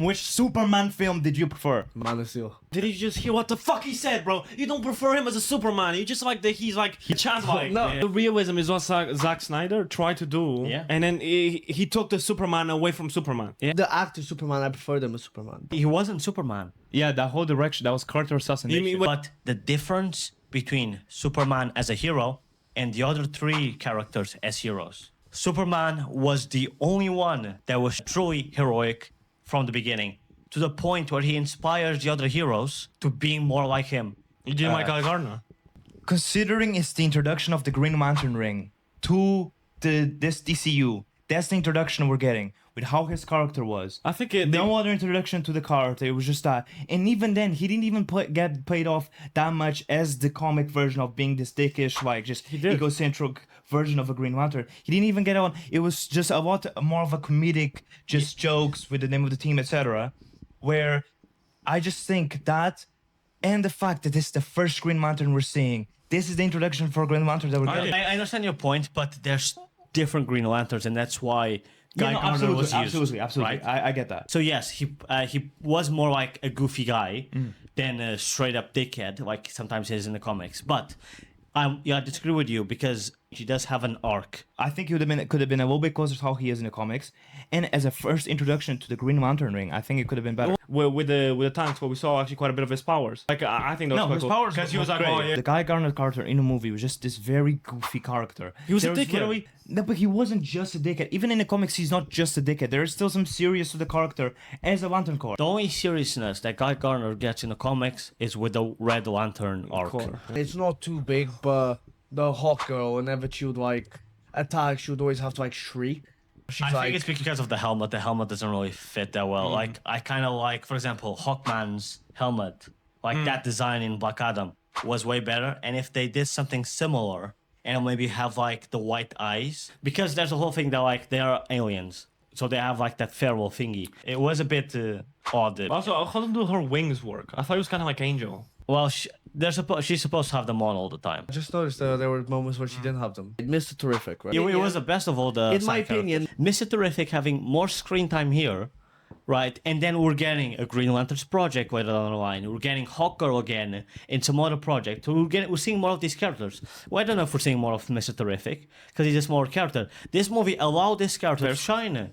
Which Superman film did you prefer? Man of Steel. Did you just hear what the fuck he said, bro? You don't prefer him as a Superman. You just like he chants like. No. The realism is what Zack Snyder tried to do. Yeah. And then he took the Superman away from Superman. Yeah. The actor Superman, I prefer them as Superman. He wasn't Superman. Yeah, that whole direction, that was character assassination. You mean But the difference between Superman as a hero and the other three characters as heroes. Superman was the only one that was truly heroic from the beginning, to the point where he inspires the other heroes to being more like him. You did Michael Gardner. Considering it's the introduction of the Green Lantern ring to this DCU, that's the introduction we're getting with how his character was. I think No other introduction to the character. It was just that, and even then, he didn't even get paid off that much as the comic version of being this dickish, like just did. egocentric version of a Green Lantern. He didn't even get on. It was just a lot more of a comedic, just jokes with the name of the team, etc. Where I just think that, and the fact that this is the first Green Lantern we're seeing. This is the introduction for Green Lantern that we're getting. I understand your point, but there's different Green Lanterns, and that's why Guy Gardner was used. Absolutely. right? I get that. So yes, he was more like a goofy guy than a straight up dickhead, like sometimes he is in the comics. But I disagree with you because he does have an arc. I think it could have been a little bit closer to how he is in the comics, and as a first introduction to the Green Lantern ring, I think it could have been better. with the tanks, where we saw actually quite a bit of his powers. Like I think that was No, quite his cool. powers because he was was like, great. oh yeah. The Guy Gardner character in the movie was just this very goofy character. He was a There dickhead. literally- No, but he wasn't just a dickhead. Even in the comics, he's not just a dickhead. There is still some serious to the character as a Lantern Corps. The only seriousness that Guy Gardner gets in the comics is with the Red Lantern arc. It's not too big, but the Hawk Girl, whenever she would like attack, she would always have to like shriek. She's I like, think it's because of the helmet. The helmet doesn't really fit that well. Like I kind of like, for example, Hawkman's helmet. Like that design in Black Adam was way better. And if they did something similar and maybe have like the white eyes, because there's a whole thing that like they are aliens, so they have like that farewell thingy. It was a bit odd. Also, how do her wings work? I thought it was kind of like Angel. Well, she's supposed to have them on all the time. I just noticed there were moments where she didn't have them. Mr. Terrific, right? It was the best of all the. In my side characters. opinion- Mr. Terrific having more screen time here, right? And then we're getting a Green Lanterns project later down the line. We're getting Hawkgirl again in some other project. We're seeing more of these characters. Well, I don't know if we're seeing more of Mr. Terrific because he's a smaller character. This movie allowed this character to shine.